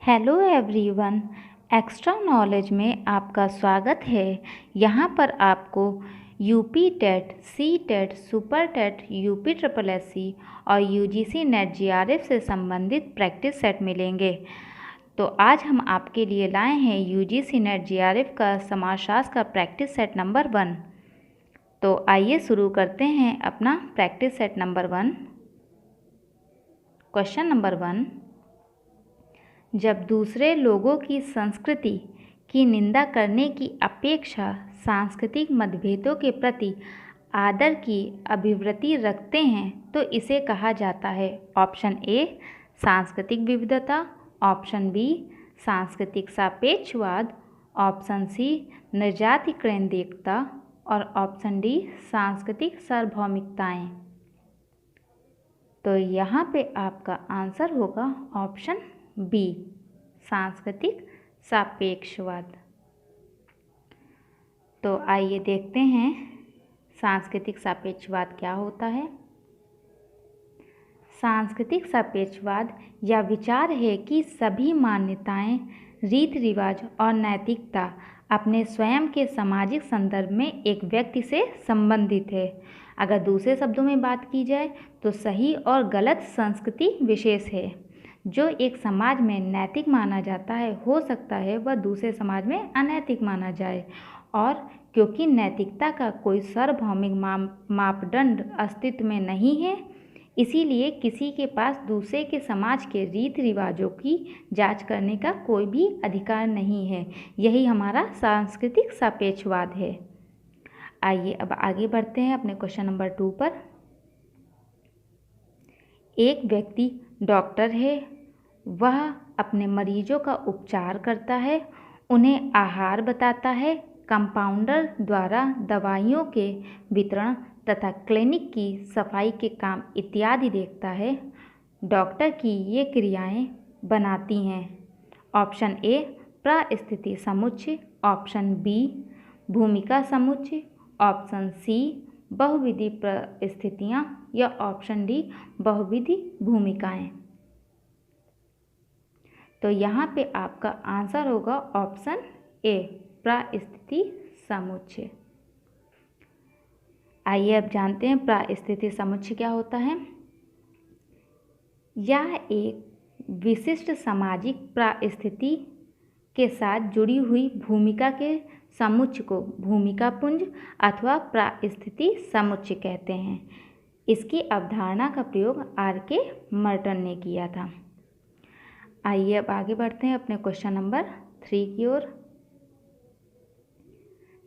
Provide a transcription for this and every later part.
Hello everyone, extra knowledge में आपका स्वागत है। यहाँ पर आपको UP TET, C TET, super TET, UP triple SC और यूजीसी नेट जीआरएफ से संबंधित प्रैक्टिस सेट मिलेंगे। तो आज हम आपके लिए लाए हैं यूजीसी नेट जीआरएफ का समाजशास्त्र का प्रैक्टिस सेट नंबर 1। तो आइए शुरू करते हैं अपना practice set number 1। Question number 1, जब दूसरे लोगों की संस्कृति की निंदा करने की अपेक्षा सांस्कृतिक मतभेदों के प्रति आदर की अभिवृत्ति रखते हैं तो इसे कहा जाता है। ऑप्शन ए सांस्कृतिक विविधता, ऑप्शन बी सांस्कृतिक सापेक्षवाद, ऑप्शन सी निर्जातिकरण देखता और ऑप्शन डी सांस्कृतिक सार्वभौमिकताएं। तो यहाँ पे आपका आंसर होगा ऑप्शन बी सांस्कृतिक सापेक्षवाद। तो आइए देखते हैं सांस्कृतिक सापेक्षवाद क्या होता है। सांस्कृतिक सापेक्षवाद यह विचार है कि सभी मान्यताएं, रीति रिवाज और नैतिकता अपने स्वयं के सामाजिक संदर्भ में एक व्यक्ति से संबंधित है। अगर दूसरे शब्दों में बात की जाए तो सही और गलत संस्कृति विशेष है। जो एक समाज में नैतिक माना जाता है हो सकता है वह दूसरे समाज में अनैतिक माना जाए, और क्योंकि नैतिकता का कोई सार्वभौमिक मापदंड अस्तित्व में नहीं है, इसीलिए किसी के पास दूसरे के समाज के रीति रिवाजों की जांच करने का कोई भी अधिकार नहीं है। यही हमारा सांस्कृतिक सापेक्षवाद है। आइए अब आगे बढ़ते हैं अपने क्वेश्चन नंबर 2 पर। एक व्यक्ति डॉक्टर है, वह अपने मरीजों का उपचार करता है, उन्हें आहार बताता है, कंपाउंडर द्वारा दवाइयों के वितरण तथा क्लिनिक की सफाई के काम इत्यादि देखता है। डॉक्टर की ये क्रियाएं बनाती हैं। ऑप्शन ए परिस्थिति समुच्चय, ऑप्शन बी भूमिका समुच्चय, ऑप्शन सी बहुविधि परिस्थितियां या ऑप्शन डी बहुविधि भूमिकाएं। तो यहाँ पे आपका आंसर होगा ऑप्शन ए परिस्थिति समुच्चय। आइए अब जानते हैं परिस्थिति समुच्चय क्या होता है। यह एक विशिष्ट सामाजिक परिस्थिति के साथ जुड़ी हुई भूमिका के समुच्चय को भूमिका पुंज अथवा परिस्थिति समुच्चय कहते हैं। इसकी अवधारणा का प्रयोग आर.के. मर्टन ने किया था। आइए अब आगे बढ़ते हैं अपने क्वेश्चन नंबर 3 की ओर।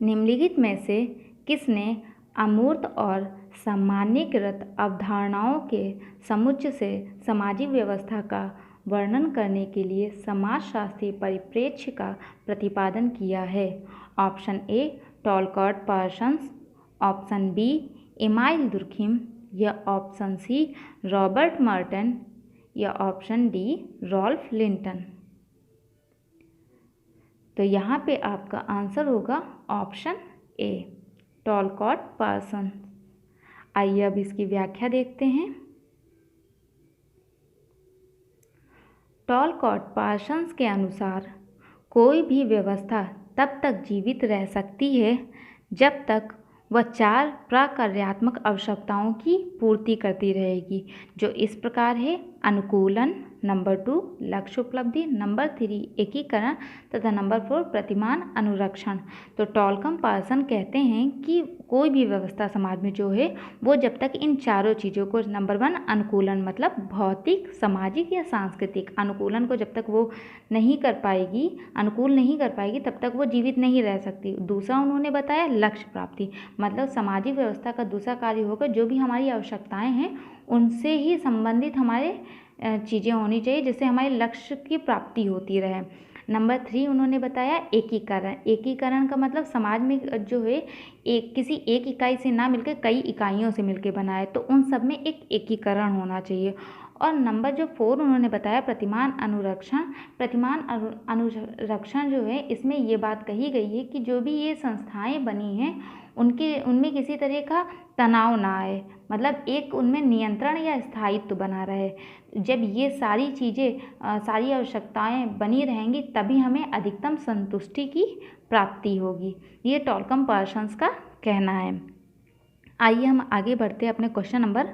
निम्नलिखित में से किसने अमूर्त और सामान्यीकृत अवधारणाओं के समुच्चय से सामाजिक व्यवस्था का वर्णन करने के लिए समाजशास्त्रीय परिप्रेक्ष्य का प्रतिपादन किया है। Option A Talcott Parsons, option B Emile Durkheim या ऑप्शन सी रॉबर्ट मर्टन या ऑप्शन डी रॉल्फ लिंटन। तो यहाँ पे आपका आंसर होगा ऑप्शन ए टॉलकॉट पार्सन्स। आइए अब इसकी व्याख्या देखते हैं। टॉलकॉट पार्सन्स के अनुसार कोई भी व्यवस्था तब तक जीवित रह सकती है जब तक वह 4 प्रकार्यात्मक आवश्यकताओं की पूर्ति करती रहेगी, जो इस प्रकार है। अनुकूलन, नंबर 2 लक्ष्य उपलब्धि, नंबर 3 एकीकरण तथा नंबर 4 प्रतिमान अनुरक्षण। तो टॉलकॉट पार्सन कहते हैं कि कोई भी व्यवस्था समाज में जो है वो जब तक इन चारों चीज़ों को, नंबर 1 अनुकूलन मतलब भौतिक, सामाजिक या सांस्कृतिक अनुकूलन को जब तक वो नहीं कर पाएगी, अनुकूल नहीं कर पाएगी, तब तक वो जीवित नहीं रह सकती। दूसरा उन्होंने बताया लक्ष्य प्राप्ति, मतलब सामाजिक व्यवस्था का दूसरा कार्य होगा जो भी हमारी आवश्यकताएं हैं उनसे ही संबंधित हमारे चीज़ें होनी चाहिए जिससे हमारे लक्ष्य की प्राप्ति होती रहे। नंबर 3 उन्होंने बताया एकीकरण। एकीकरण का मतलब समाज में जो है किसी एक इकाई से ना मिलकर कई इकाइयों से मिलकर बना है, तो उन सब में एक एकीकरण होना चाहिए। और नंबर जो 4 उन्होंने बताया प्रतिमान अनुरक्षण। प्रतिमान अनुरक्षण जो है इसमें ये बात कही गई है कि जो भी ये संस्थाएं बनी हैं उनमें किसी तरह का तनाव ना आए, मतलब एक उनमें नियंत्रण या स्थायित्व बना रहे। जब ये सारी चीज़ें सारी आवश्यकताएं बनी रहेंगी तभी हमें अधिकतम संतुष्टि की प्राप्ति होगी, ये टॉलकम पर्सन्स का कहना है। आइए हम आगे बढ़ते हैं अपने क्वेश्चन नंबर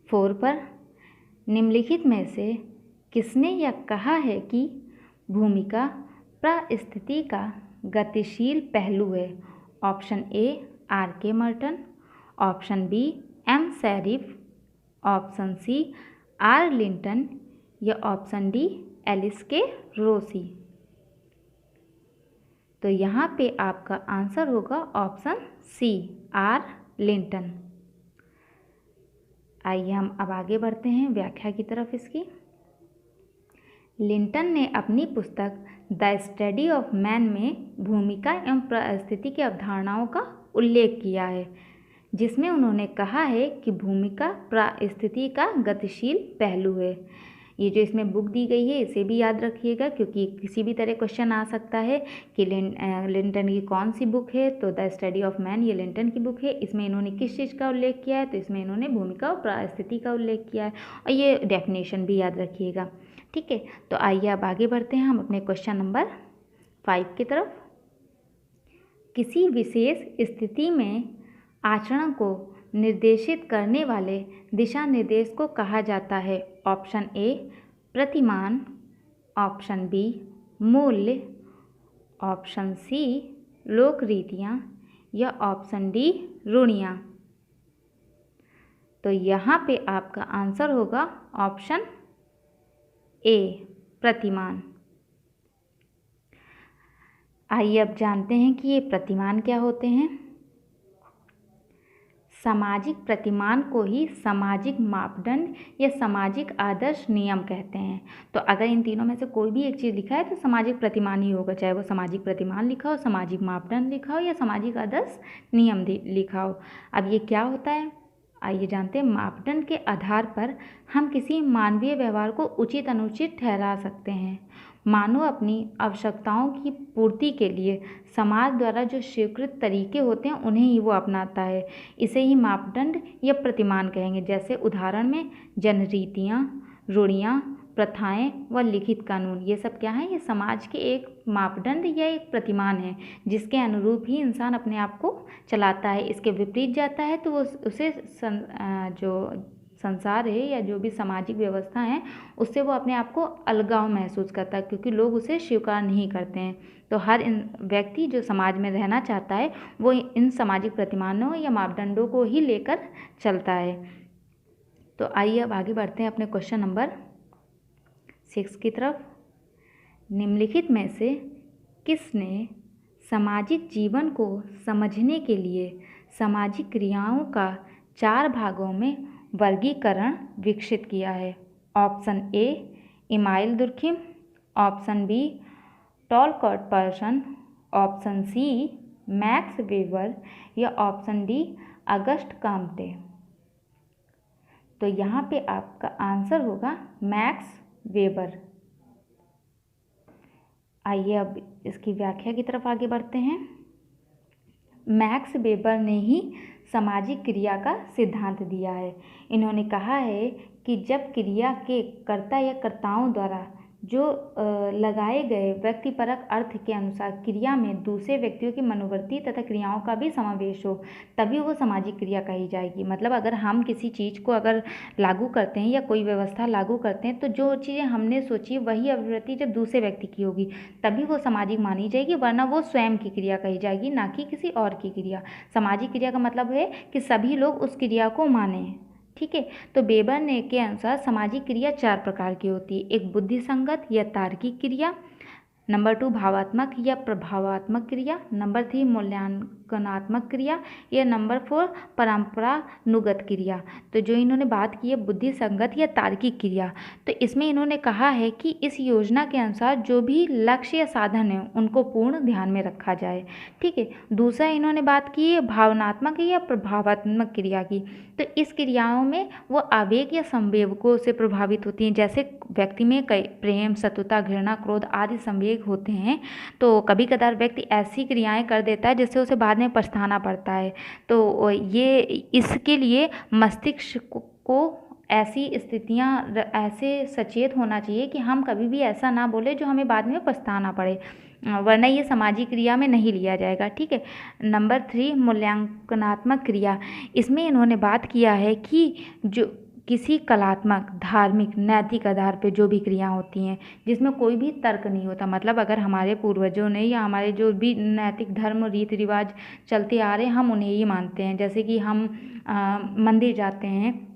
4 पर। निम्नलिखित में से किसने यह कहा है कि भूमिका परिस्थिति का गतिशील पहलू है? Option A R.K. Merton, option B M. Sherif, option C R. Linton या ऑप्शन डी एलिस के रोसी। तो यहाँ पे आपका आंसर होगा ऑप्शन सी R. लिंटन। आइए हम अब आगे बढ़ते हैं व्याख्या की तरफ इसकी। लिंटन ने अपनी पुस्तक द स्टडी ऑफ मैन में भूमिका एवं परिस्थिति की अवधारणाओं का उल्लेख किया है, जिसमें उन्होंने कहा है कि भूमिका परिस्थिति का गतिशील पहलू है। ये जो इसमें बुक दी गई है इसे भी याद रखिएगा, क्योंकि किसी भी तरह क्वेश्चन आ सकता है कि लिंटन की कौन सी बुक है। तो द स्टडी ऑफ मैन ये लिंटन की बुक है। इसमें इन्होंने किस चीज़ का उल्लेख किया है? तो इसमें इन्होंने भूमिका और परिस्थिति का उल्लेख किया है, और ये डेफिनेशन भी याद रखिएगा। ठीक है, तो आइए अब आगे बढ़ते हैं हम अपने क्वेश्चन नंबर 5 की तरफ। किसी विशेष स्थिति में आचरण को निर्देशित करने वाले दिशा निर्देश को कहा जाता है? ऑप्शन ए प्रतिमान, ऑप्शन बी मूल्य, ऑप्शन सी लोक रीतियाँ या ऑप्शन डी रूढ़ियाँ। तो यहाँ पे आपका आंसर होगा ऑप्शन ए प्रतिमान। आइए अब जानते हैं कि ये प्रतिमान क्या होते हैं। सामाजिक प्रतिमान को ही सामाजिक मापदंड या सामाजिक आदर्श नियम कहते हैं। तो अगर इन तीनों में से कोई भी एक चीज़ लिखा है तो सामाजिक प्रतिमान ही होगा, चाहे वो सामाजिक प्रतिमान लिखा हो, सामाजिक मापदंड लिखा हो या सामाजिक आदर्श नियम लिखा हो। अब ये क्या होता है, आइए जानते हैं। मापदंड के आधार पर हम किसी मानवीय व्यवहार को उचित अनुचित ठहरा सकते हैं। मानव अपनी आवश्यकताओं की पूर्ति के लिए समाज द्वारा जो स्वीकृत तरीके होते हैं उन्हें ही वो अपनाता है। इसे ही मापदंड या प्रतिमान कहेंगे। जैसे उदाहरण में जनरीतियाँ, रूढ़ियाँ, प्रथाएं व लिखित कानून, ये सब क्या है? ये समाज के एक मापदंड या एक प्रतिमान है, जिसके अनुरूप ही इंसान अपने आप को चलाता है। इसके विपरीत जाता है तो वो उसे जो संसार है या जो भी सामाजिक व्यवस्था है उससे वो अपने आप को अलगाव महसूस करता है, क्योंकि लोग उसे स्वीकार नहीं करते हैं। तो हर व्यक्ति जो समाज में रहना चाहता है वो इन सामाजिक प्रतिमानों या मापदंडों को ही लेकर चलता है। तो आइए अब आगे बढ़ते हैं अपने क्वेश्चन नंबर 6 की तरफ। निम्नलिखित में से किसने सामाजिक जीवन को समझने के लिए सामाजिक क्रियाओं का 4 भागों में वर्गीकरण विकसित किया है? Option A Emile Durkheim, option B Talcott Parson, option C Max Weber या ऑप्शन डी अगस्ट काम्टे। तो यहाँ पे आपका आंसर होगा मैक्स वेबर। आइए अब इसकी व्याख्या की तरफ आगे बढ़ते हैं। मैक्स वेबर ने ही सामाजिक क्रिया का सिद्धांत दिया है। इन्होंने कहा है कि जब क्रिया के कर्ता या कर्ताओं द्वारा जो लगाए गए व्यक्तिपरक अर्थ के अनुसार क्रिया में दूसरे व्यक्तियों की मनोवृत्ति तथा क्रियाओं का भी समावेश हो, तभी वो सामाजिक क्रिया कही जाएगी। मतलब अगर हम किसी चीज़ को अगर लागू करते हैं या कोई व्यवस्था लागू करते हैं तो जो चीज़ें हमने सोची वही अभिव्यक्ति जब दूसरे व्यक्ति की होगी तभी वो सामाजिक मानी जाएगी, वरना वो स्वयं की क्रिया कही जाएगी, ना कि किसी और की क्रिया। सामाजिक क्रिया का मतलब है कि सभी लोग उस क्रिया को माने। ठीक है, तो वेबर ने के अनुसार सामाजिक क्रिया 4 प्रकार की होती है। एक बुद्धिसंगत या तार्किक क्रिया, नंबर 2 भावात्मक या प्रभावात्मक क्रिया, नंबर 3 मूल्यांकनात्मक क्रिया या नंबर 4 परंपरानुगत क्रिया। तो जो इन्होंने बात की है बुद्धि संगत या तार्किक क्रिया, तो इसमें इन्होंने कहा है कि इस योजना के अनुसार जो भी लक्ष्य या साधन है उनको पूर्ण ध्यान में रखा जाए। ठीक है, दूसरा इन्होंने बात की है भावनात्मक या प्रभावात्मक क्रिया की। तो इस क्रियाओं में वो आवेग या संवेगों से प्रभावित होती हैं। जैसे व्यक्ति में कई प्रेम, शत्रुता, घृणा, क्रोध आदि संवेग होते हैं, तो कभी कदार व्यक्ति ऐसी क्रियाएं कर देता है जिससे उसे बाद में में पछताना पड़ता है। तो ये इसके लिए मस्तिष्क को ऐसी स्थितियाँ ऐसे सचेत होना चाहिए कि हम कभी भी ऐसा ना बोले जो हमें बाद में पछताना पड़े, वरना ये सामाजिक क्रिया में नहीं लिया जाएगा। ठीक है। नंबर 3, मूल्यांकनात्मक क्रिया। इसमें इन्होंने बात किया है कि जो किसी कलात्मक, धार्मिक, नैतिक आधार पे जो भी क्रिया होती हैं जिसमें कोई भी तर्क नहीं होता, मतलब अगर हमारे पूर्वजों ने या हमारे जो भी नैतिक धर्म रीति रिवाज चलते आ रहे हैं हम उन्हें ही मानते हैं। जैसे कि हम मंदिर जाते हैं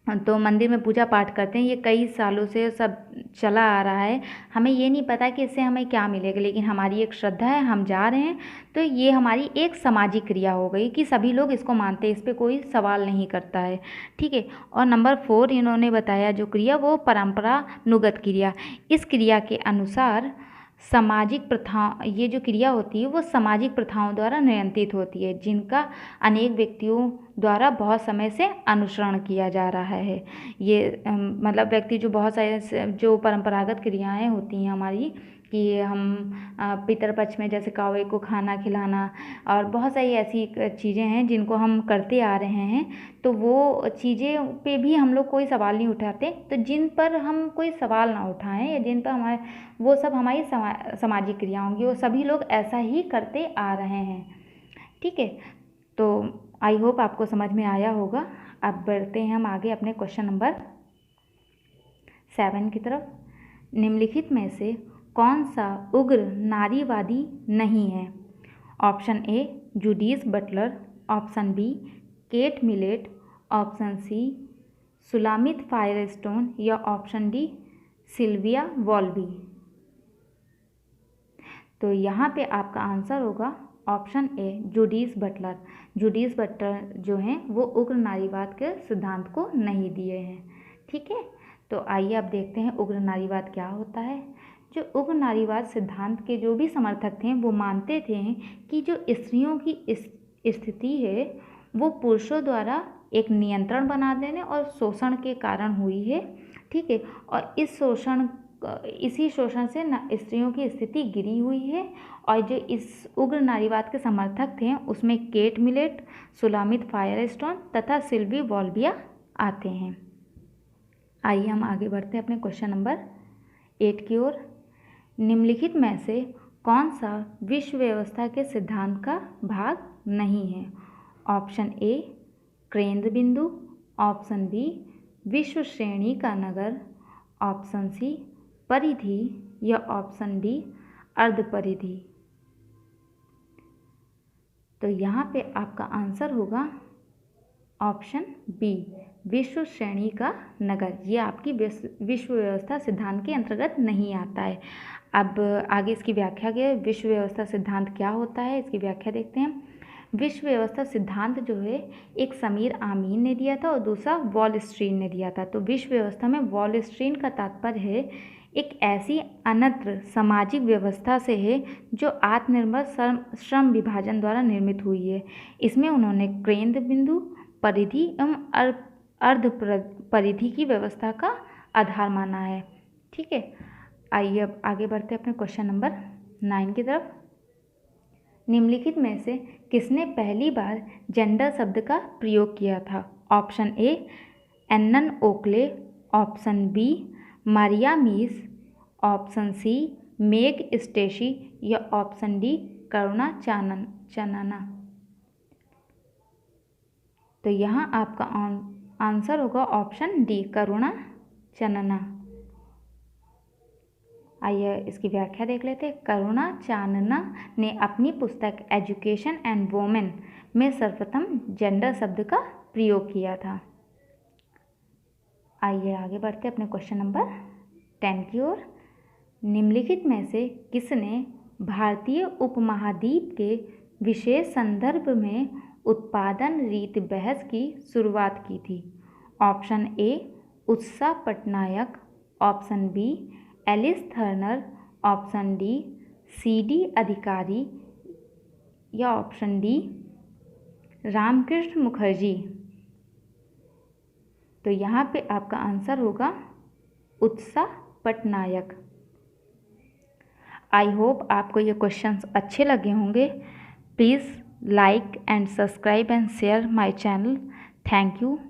तो मंदिर में पूजा पाठ करते हैं, ये कई सालों से सब चला आ रहा है। हमें ये नहीं पता कि इससे हमें क्या मिलेगा, लेकिन हमारी एक श्रद्धा है, हम जा रहे हैं, तो ये हमारी एक सामाजिक क्रिया हो गई कि सभी लोग इसको मानते हैं, इस पर कोई सवाल नहीं करता है। ठीक है। और नंबर 4 इन्होंने बताया जो क्रिया वो परंपरानुगत क्रिया। इस क्रिया के अनुसार सामाजिक प्रथा, ये जो क्रिया होती है वो सामाजिक प्रथाओं द्वारा नियंत्रित होती है जिनका अनेक व्यक्तियों द्वारा बहुत समय से अनुसरण किया जा रहा है। ये मतलब व्यक्ति जो बहुत सारे जो परंपरागत क्रियाएं होती हैं हमारी कि हम पितरपक्ष में जैसे कावे को खाना खिलाना और बहुत सारी ऐसी चीज़ें हैं जिनको हम करते आ रहे हैं, तो वो चीज़ें पे भी हम लोग कोई सवाल नहीं उठाते। तो जिन पर हम कोई सवाल ना उठाएं या जिन पर हमारे वो सब हमारी सामाजिक क्रिया होंगी, वो सभी लोग ऐसा ही करते आ रहे हैं। ठीक है। तो आई होप आपको समझ में आया होगा। अब बढ़ते हैं हम आगे अपने क्वेश्चन नंबर 7 की तरफ। निम्नलिखित में से कौन सा उग्र नारीवादी नहीं है? Option A Judith Butler, option B Kate Millett, option C Shulamith Firestone या ऑप्शन डी सिल्विया वॉल्बी। तो यहाँ पे आपका आंसर होगा option A Judith Butler. Judith Butler जो हैं वो उग्र नारीवाद के सिद्धांत को नहीं दिए हैं। ठीक है। तो आइए अब देखते हैं उग्र नारीवाद क्या होता है। जो उग्र नारीवाद सिद्धांत के जो भी समर्थक थे वो मानते थे कि जो स्त्रियों की स्थिति है वो पुरुषों द्वारा एक नियंत्रण बना देने और शोषण के कारण हुई है। ठीक है। और इसी शोषण से स्त्रियों की स्थिति गिरी हुई है। और जो इस उग्र नारीवाद के समर्थक थे उसमें केट मिलेट, सुलामित फायरस्टोन तथा सिल्वी वॉल्बिया आते हैं। आइए हम आगे बढ़ते हैं अपने क्वेश्चन नंबर 8 की ओर। निम्नलिखित में से कौन सा विश्व व्यवस्था के सिद्धांत का भाग नहीं है? ऑप्शन ए केंद्र बिंदु, ऑप्शन बी विश्व श्रेणी का नगर, ऑप्शन सी परिधि या ऑप्शन डी अर्ध परिधि। तो यहाँ पे आपका आंसर होगा ऑप्शन बी विश्व श्रेणी का नगर। ये आपकी विश्व व्यवस्था सिद्धांत के अंतर्गत नहीं आता है। अब आगे इसकी व्याख्या के विश्व व्यवस्था सिद्धांत क्या होता है इसकी व्याख्या देखते हैं। विश्व व्यवस्था सिद्धांत जो है एक समीर आमीन ने दिया था और दूसरा वॉलस्टीन ने दिया था। तो विश्व व्यवस्था में वॉलस्टीन का तात्पर्य है एक ऐसी अन्यत्र सामाजिक व्यवस्था से है जो आत्मनिर्भर श्रम विभाजन द्वारा निर्मित हुई है। इसमें उन्होंने केंद्र बिंदु, परिधि एवं अर्ध परिधि की व्यवस्था का आधार माना है। ठीक है। आइए अब आगे बढ़ते हैं अपने क्वेश्चन नंबर 9 की तरफ। निम्नलिखित में से किसने पहली बार जेंडर शब्द का प्रयोग किया था? Option A Ann Oakley, option B Maria Mies, option C Meg Stacey या ऑप्शन डी करुणा चानना। तो यहाँ आपका आंसर होगा ऑप्शन डी करुणा चानना। आइए इसकी व्याख्या देख लेते हैं। करुणा चानना ने अपनी पुस्तक एजुकेशन एंड वोमेन में सर्वप्रथम जेंडर शब्द का प्रयोग किया था। आइए आगे बढ़ते अपने क्वेश्चन नंबर 10 की ओर। निम्नलिखित में से किसने भारतीय उपमहाद्वीप के विशेष संदर्भ में उत्पादन रीति बहस की शुरुआत की थी? Option A Utsa Patnaik, option B Alice Thorner, option D C D Adhikari या ऑप्शन डी रामकृष्ण मुखर्जी। तो यहाँ पे आपका आंसर होगा उत्सा पटनायक। आई होप आपको ये क्वेश्चंस अच्छे लगे होंगे। Please like and subscribe and share my channel. Thank you.